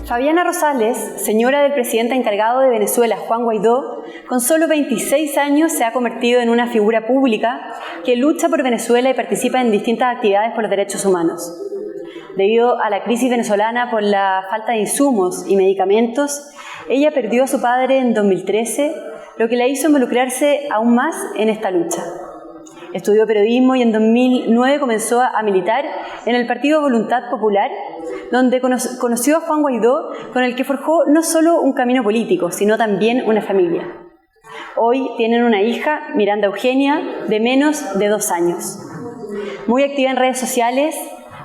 Fabiana Rosales, señora del presidente encargado de Venezuela, Juan Guaidó, con solo 26 años se ha convertido en una figura pública que lucha por Venezuela y participa en distintas actividades por los derechos humanos. Debido a la crisis venezolana por la falta de insumos y medicamentos, ella perdió a su padre en 2013, lo que la hizo involucrarse aún más en esta lucha. Estudió periodismo y en 2009 comenzó a militar en el partido Voluntad Popular, donde conoció a Juan Guaidó, con el que forjó no solo un camino político, sino también una familia. Hoy tienen una hija, Miranda Eugenia, de menos de 2 años. Muy activa en redes sociales,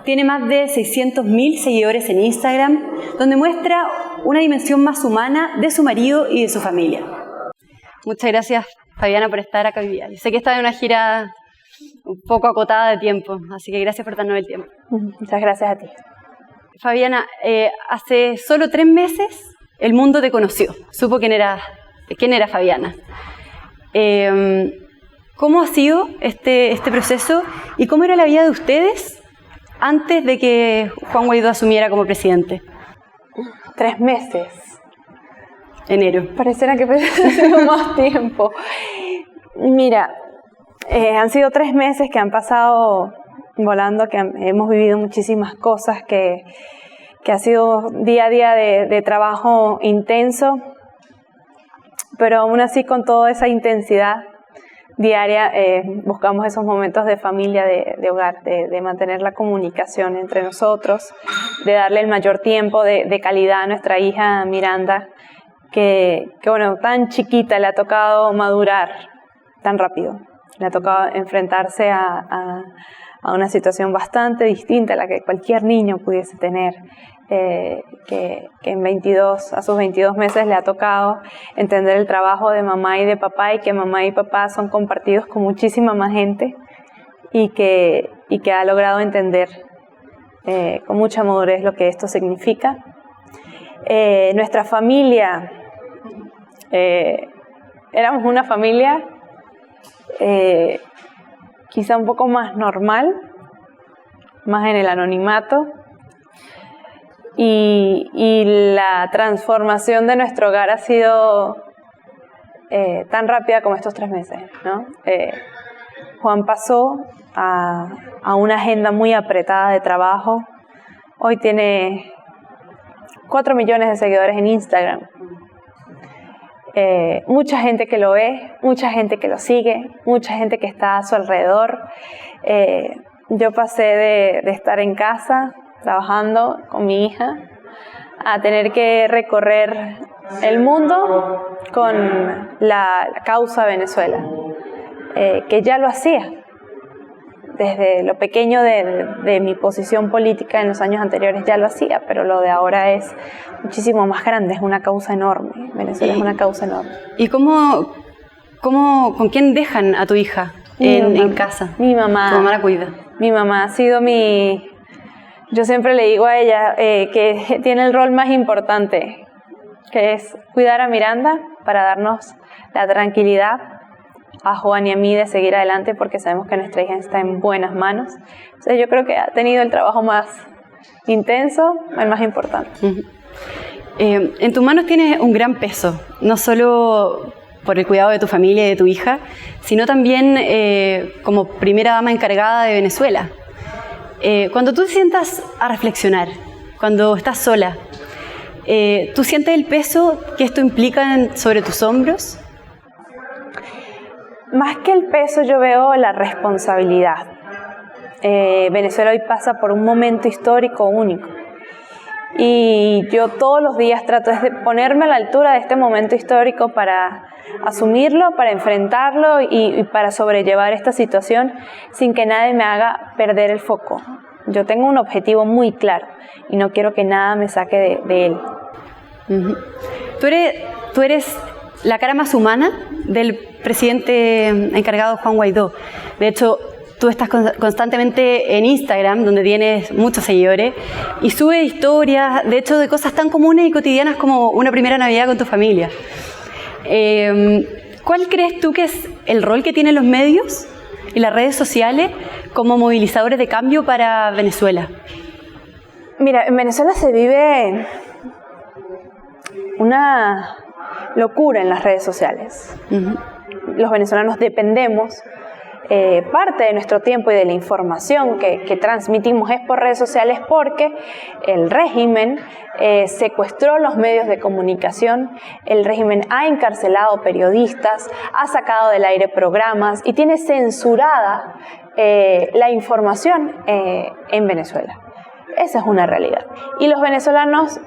tiene más de 600.000 seguidores en Instagram, donde muestra una dimensión más humana de su marido y de su familia. Muchas gracias, Fabiana, por estar acá hoy día. Yo sé que está en una gira un poco acotada de tiempo, así que gracias por darnos el tiempo. Muchas gracias a ti. Fabiana, hace solo 3 meses el mundo te conoció, supo quién era Fabiana. ¿Cómo ha sido este proceso y cómo era la vida de ustedes antes de que Juan Guaidó asumiera como presidente? 3 meses. Enero. Pareciera que pasó más tiempo. Mira, han sido 3 meses que han pasado volando, que hemos vivido muchísimas cosas, que ha sido día a día de trabajo intenso, pero aún así con toda esa intensidad diaria buscamos esos momentos de familia, de hogar, de mantener la comunicación entre nosotros, de darle el mayor tiempo de calidad a nuestra hija Miranda, que bueno, tan chiquita, le ha tocado madurar tan rápido, le ha tocado enfrentarse a una situación bastante distinta a la que cualquier niño pudiese tener, que a sus 22 meses le ha tocado entender el trabajo de mamá y de papá, y que mamá y papá son compartidos con muchísima más gente, y que ha logrado entender con mucha madurez lo que esto significa. Nuestra familia, éramos una familia quizá un poco más normal, más en el anonimato, y la transformación de nuestro hogar ha sido tan rápida como estos 3 meses, ¿no? Juan pasó a una agenda muy apretada de trabajo. Hoy tiene 4 millones de seguidores en Instagram. Mucha gente que lo ve, mucha gente que lo sigue, mucha gente que está a su alrededor. Yo pasé de estar en casa trabajando con mi hija a tener que recorrer el mundo con la causa Venezuela, que ya lo hacía desde lo pequeño de mi posición política en los años anteriores, ya lo hacía, pero lo de ahora es muchísimo más grande, es una causa enorme. Venezuela es una causa enorme. ¿Y con quién dejan a tu hija en casa? Mi mamá. ¿Tu mamá la cuida? Mi mamá ha sido yo siempre le digo a ella que tiene el rol más importante, que es cuidar a Miranda para darnos la tranquilidad a Juan y a mí de seguir adelante, porque sabemos que nuestra hija está en buenas manos. O sea, yo creo que ha tenido el trabajo más intenso, el más importante. Uh-huh. En tus manos tienes un gran peso, no solo por el cuidado de tu familia y de tu hija, sino también como primera dama encargada de Venezuela. Cuando tú te sientas a reflexionar, cuando estás sola, ¿tú sientes el peso que esto implica sobre tus hombros? Más que el peso, yo veo la responsabilidad. Venezuela hoy pasa por un momento histórico único. Y yo todos los días trato de ponerme a la altura de este momento histórico para asumirlo, para enfrentarlo y para sobrellevar esta situación sin que nadie me haga perder el foco. Yo tengo un objetivo muy claro y no quiero que nada me saque de él. Uh-huh. Tú eres la cara más humana del presidente encargado Juan Guaidó. De hecho, tú estás constantemente en Instagram, donde tienes muchos seguidores, y subes historias, de hecho, de cosas tan comunes y cotidianas como una primera Navidad con tu familia. ¿Cuál crees tú que es el rol que tienen los medios y las redes sociales como movilizadores de cambio para Venezuela? Mira, en Venezuela se vive una locura en las redes sociales. Los venezolanos dependemos, parte de nuestro tiempo y de la información que transmitimos es por redes sociales, porque el régimen secuestró los medios de comunicación, el régimen ha encarcelado periodistas, ha sacado del aire programas y tiene censurada la información en Venezuela. Esa es una realidad. Y los venezolanos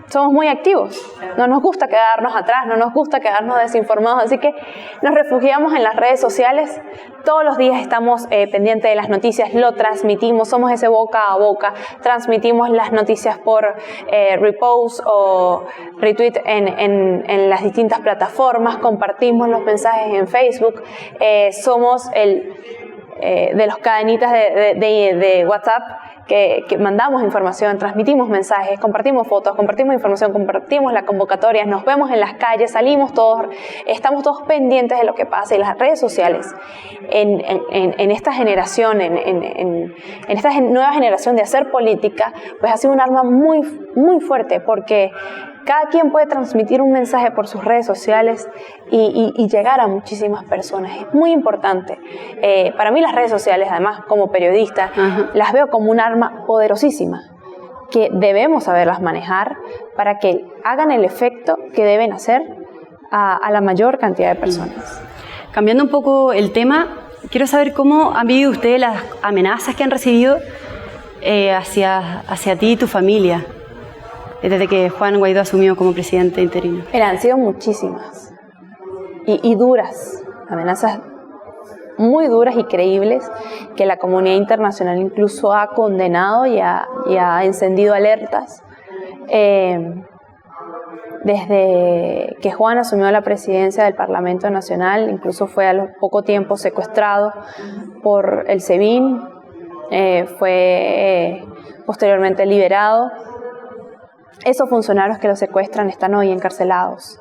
somos muy activos, no nos gusta quedarnos atrás, no nos gusta quedarnos desinformados, así que nos refugiamos en las redes sociales. Todos los días estamos pendientes de las noticias, lo transmitimos, somos ese boca a boca, transmitimos las noticias por repost o retweet en las distintas plataformas, compartimos los mensajes en Facebook, somos de los cadenitas de WhatsApp, que mandamos información, transmitimos mensajes, compartimos fotos, compartimos información, compartimos las convocatorias, nos vemos en las calles, salimos todos, estamos todos pendientes de lo que pasa. Y las redes sociales en esta generación, en esta nueva generación de hacer política, pues ha sido un arma muy, muy fuerte, porque cada quien puede transmitir un mensaje por sus redes sociales y llegar a muchísimas personas. Es muy importante. Para mí las redes sociales, además, como periodista, las veo como un arma poderosísima, que debemos saberlas manejar para que hagan el efecto que deben hacer a la mayor cantidad de personas. Cambiando un poco el tema, quiero saber cómo han vivido ustedes las amenazas que han recibido hacia ti y tu familia, desde que Juan Guaidó asumió como presidente interino. Han sido muchísimas y duras, amenazas muy duras y creíbles, que la comunidad internacional incluso ha condenado y ha encendido alertas. Desde que Juan asumió la presidencia del Parlamento Nacional, incluso fue a poco tiempo secuestrado por el SEBIN, fue posteriormente liberado. Esos funcionarios que lo secuestran están hoy encarcelados,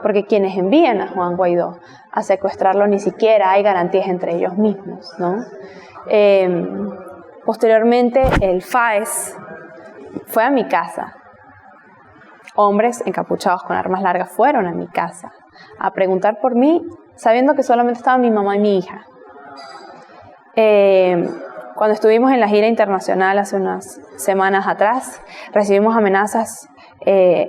porque quienes envían a Juan Guaidó a secuestrarlo ni siquiera hay garantías entre ellos mismos, ¿no? Posteriormente el FAES fue a mi casa. Hombres encapuchados con armas largas fueron a mi casa a preguntar por mí, sabiendo que solamente estaban mi mamá y mi hija. Cuando estuvimos en la gira internacional hace unas semanas atrás, recibimos amenazas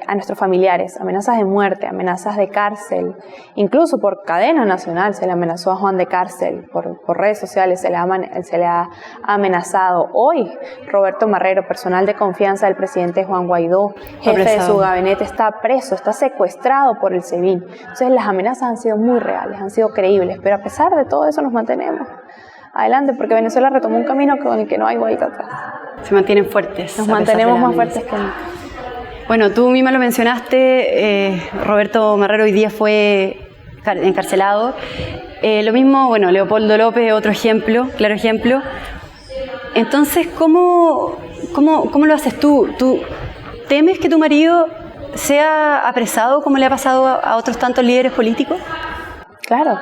a nuestros familiares, amenazas de muerte, amenazas de cárcel, incluso por cadena nacional se le amenazó a Juan de cárcel, por redes sociales se le ha amenazado. Hoy Roberto Marrero, personal de confianza del presidente Juan Guaidó, jefe de su gabinete, está preso, está secuestrado por el SEBIN. Entonces las amenazas han sido muy reales, han sido creíbles, pero a pesar de todo eso nos mantenemos adelante, porque Venezuela retomó un camino con el que no hay vuelta atrás. Se mantienen fuertes. Nos mantenemos más fuertes que nunca. Bueno, tú misma lo mencionaste, Roberto Marrero hoy día fue encarcelado. Lo mismo, bueno, Leopoldo López, otro ejemplo, claro ejemplo. Entonces, ¿cómo lo haces tú? ¿Tú temes que tu marido sea apresado como le ha pasado a otros tantos líderes políticos? Claro.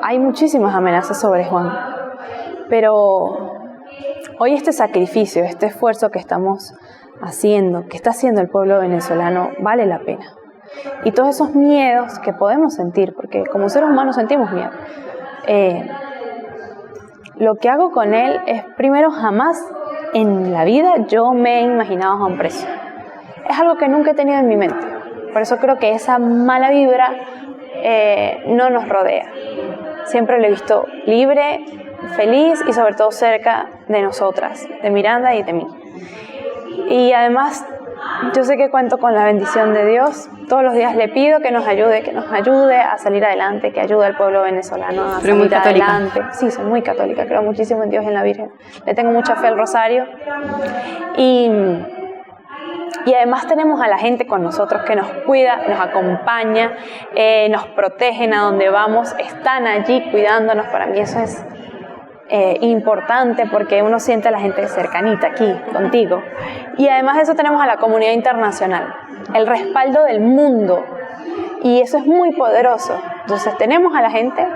Hay muchísimas amenazas sobre Juan, pero hoy este sacrificio, este esfuerzo que estamos haciendo, que está haciendo el pueblo venezolano, vale la pena. Y todos esos miedos que podemos sentir, porque como seres humanos sentimos miedo, lo que hago con él es, primero, jamás en la vida yo me he imaginado a Juan preso. Es algo que nunca he tenido en mi mente. Por eso creo que esa mala vibra no nos rodea. Siempre lo he visto libre, feliz y sobre todo cerca de nosotras, de Miranda y de mí. Y además yo sé que cuento con la bendición de Dios. Todos los días le pido que nos ayude a salir adelante, que ayude al pueblo venezolano a salir adelante. Sí, soy muy católica, creo muchísimo en Dios y en la Virgen. Le tengo mucha fe al rosario. Y además tenemos a la gente con nosotros que nos cuida, nos acompaña, nos protegen a donde vamos, están allí cuidándonos. Para mí eso es importante, porque uno siente a la gente cercanita aquí, contigo. Y además de eso tenemos a la comunidad internacional, el respaldo del mundo. Y eso es muy poderoso. Entonces tenemos a la gente,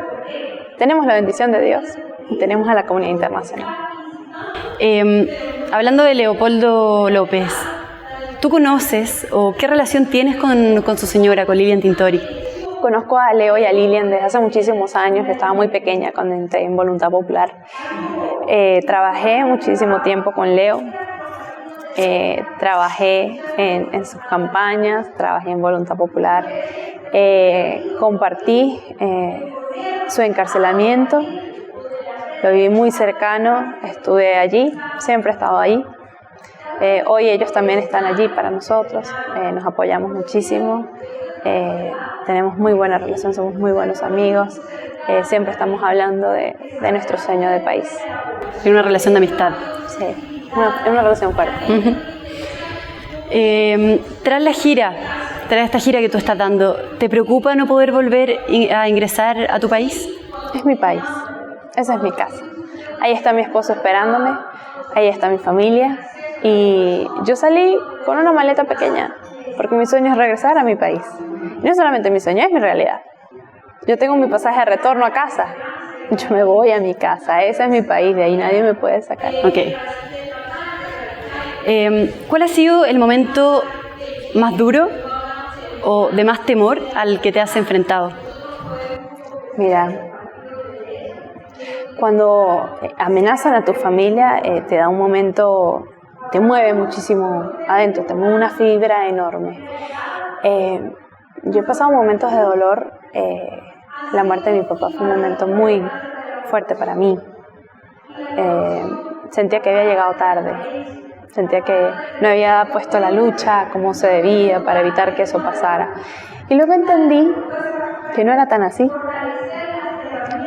tenemos la bendición de Dios y tenemos a la comunidad internacional. Hablando de Leopoldo López, ¿tú conoces o qué relación tienes con su señora, con Lilian Tintori? Conozco a Leo y a Lilian desde hace muchísimos años. Yo estaba muy pequeña cuando entré en Voluntad Popular. Trabajé muchísimo tiempo con Leo. Trabajé en sus campañas, trabajé en Voluntad Popular. Compartí su encarcelamiento. Lo viví muy cercano, estuve allí, siempre he estado ahí. Hoy ellos también están allí para nosotros, nos apoyamos muchísimo. Tenemos muy buena relación, somos muy buenos amigos, siempre estamos hablando de nuestro sueño de país. Y una relación de amistad. Sí, una relación fuerte. Uh-huh. Tras esta gira que tú estás dando, ¿te preocupa no poder volver a ingresar a tu país? Es mi país, esa es mi casa. Ahí está mi esposo esperándome, ahí está mi familia y yo salí con una maleta pequeña porque mi sueño es regresar a mi país. Y no solamente mi sueño, es mi realidad. Yo tengo mi pasaje de retorno a casa. Yo me voy a mi casa. Ese es mi país. De ahí nadie me puede sacar. Ok. ¿Cuál ha sido el momento más duro o de más temor al que te has enfrentado? Mira, cuando amenazan a tu familia, te da un momento... te mueve muchísimo adentro, te mueve una fibra enorme. Yo he pasado momentos de dolor. La muerte de mi papá fue un momento muy fuerte para mí. Sentía que había llegado tarde, sentía que no había puesto la lucha como se debía para evitar que eso pasara. Y luego entendí que no era tan así,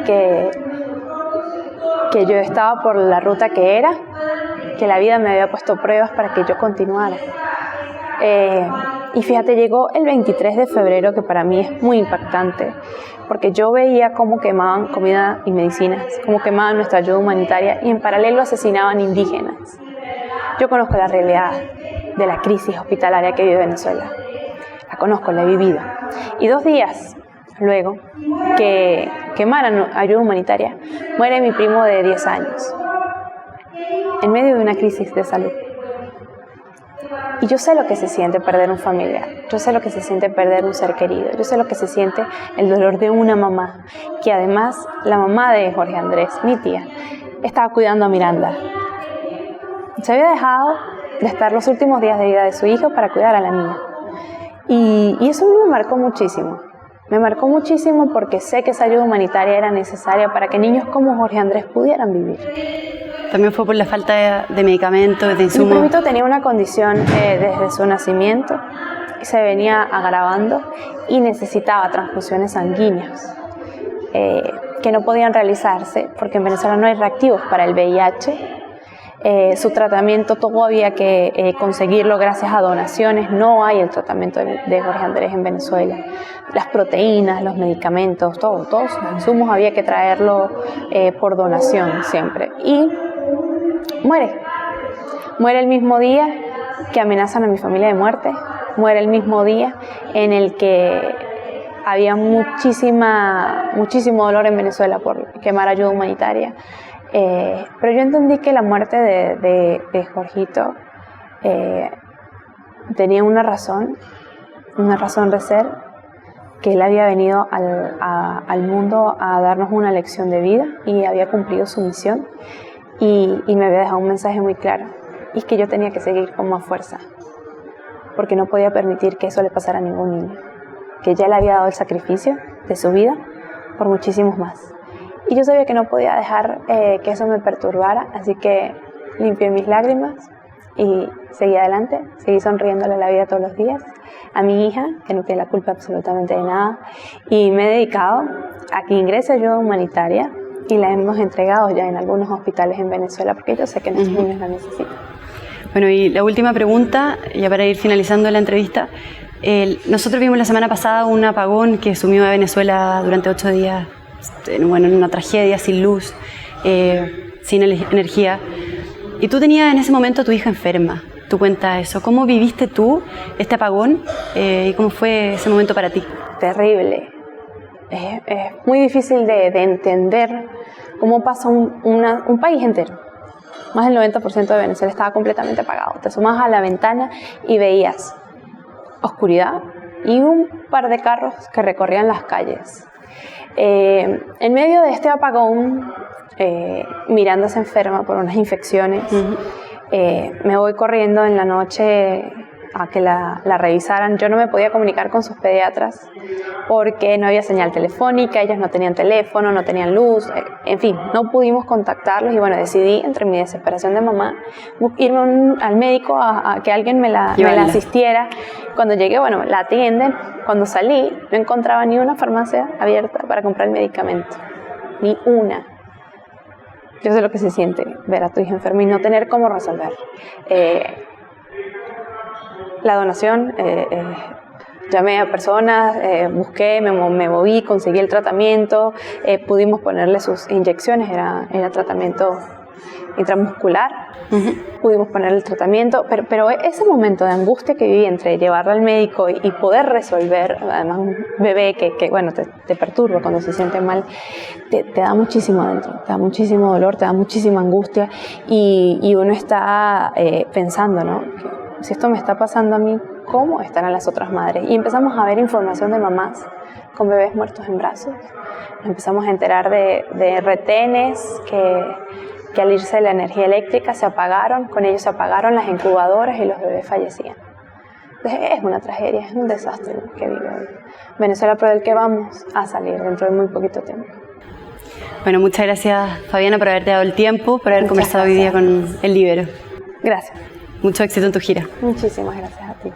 que yo estaba por la ruta que era, que la vida me había puesto pruebas para que yo continuara. Y fíjate, llegó el 23 de febrero, que para mí es muy impactante, porque yo veía cómo quemaban comida y medicinas, cómo quemaban nuestra ayuda humanitaria y en paralelo asesinaban indígenas. Yo conozco la realidad de la crisis hospitalaria que vive Venezuela. La conozco, la he vivido. Y 2 días luego que quemaran ayuda humanitaria, muere mi primo de 10 años, en medio de una crisis de salud. Y yo sé lo que se siente perder un familiar, yo sé lo que se siente perder un ser querido, yo sé lo que se siente el dolor de una mamá, que además la mamá de Jorge Andrés, mi tía, estaba cuidando a Miranda. Se había dejado de estar los últimos días de vida de su hijo para cuidar a la niña. Y eso a mí me marcó muchísimo. Me marcó muchísimo porque sé que esa ayuda humanitaria era necesaria para que niños como Jorge Andrés pudieran vivir. ¿También fue por la falta de medicamentos, de insumos? Mi primito tenía una condición desde su nacimiento, se venía agravando y necesitaba transfusiones sanguíneas que no podían realizarse porque en Venezuela no hay reactivos para el VIH. Su tratamiento todo había que conseguirlo gracias a donaciones. No hay el tratamiento de Jorge Andrés en Venezuela. Las proteínas, los medicamentos, todos los insumos había que traerlo por donación siempre. Y muere el mismo día que amenazan a mi familia de muerte. Muere el mismo día en el que había muchísimo dolor en Venezuela por quemar ayuda humanitaria. Pero yo entendí que la muerte de Jorgito tenía una razón de ser, que él había venido al mundo a darnos una lección de vida y había cumplido su misión y me había dejado un mensaje muy claro, y es que yo tenía que seguir con más fuerza porque no podía permitir que eso le pasara a ningún niño, que ya le había dado el sacrificio de su vida por muchísimos más. Y yo sabía que no podía dejar que eso me perturbara, así que limpié mis lágrimas y seguí adelante, seguí sonriéndole a la vida todos los días, a mi hija, que no tiene la culpa absolutamente de nada, y me he dedicado a que ingrese ayuda humanitaria y la hemos entregado ya en algunos hospitales en Venezuela, porque yo sé que nuestros niños la necesitan. Bueno, y la última pregunta, ya para ir finalizando la entrevista. Nosotros vimos la semana pasada un apagón que sumió a Venezuela durante 8 días. Bueno, en una tragedia, sin luz, sin energía. Y tú tenías en ese momento a tu hija enferma. Tú cuentas eso. ¿Cómo viviste tú este apagón y cómo fue ese momento para ti? Terrible. Es muy difícil de entender cómo pasa un país entero. más del 90% de Venezuela estaba completamente apagado. Te asomabas a la ventana y veías oscuridad y un par de carros que recorrían las calles. En medio de este apagón, Miranda se enferma por unas infecciones. Me voy corriendo en la noche a que la revisaran. Yo no me podía comunicar con sus pediatras porque no había señal telefónica, ellos no tenían teléfono, no tenían luz, en fin, no pudimos contactarlos y bueno, decidí entre mi desesperación de mamá irme al médico a que alguien me la asistiera. Cuando llegué, bueno, la atienden. Cuando salí, no encontraba ni una farmacia abierta para comprar el medicamento, ni una. Yo sé lo que se siente ver a tu hija enferma y no tener cómo resolver. La donación, llamé a personas, busqué, me moví, conseguí el tratamiento, pudimos ponerle sus inyecciones, era tratamiento intramuscular, pudimos ponerle el tratamiento, pero ese momento de angustia que viví entre llevarla al médico y poder resolver, además un bebé que bueno, te perturba cuando se siente mal, te da muchísimo adentro, te da muchísimo dolor, te da muchísima angustia y uno está pensando, ¿no? Si esto me está pasando a mí, ¿cómo estarán las otras madres? Y empezamos a ver información de mamás con bebés muertos en brazos. Nos empezamos a enterar de retenes que al irse la energía eléctrica se apagaron, con ellos se apagaron las incubadoras y los bebés fallecían. Entonces, es una tragedia, es un desastre lo que vive hoy Venezuela, pero del que vamos a salir dentro de muy poquito tiempo. Bueno, muchas gracias, Fabiana, por haberte dado el tiempo, por haber conversado hoy día con El Líbero. Gracias. Mucho éxito en tu gira. Muchísimas gracias a ti.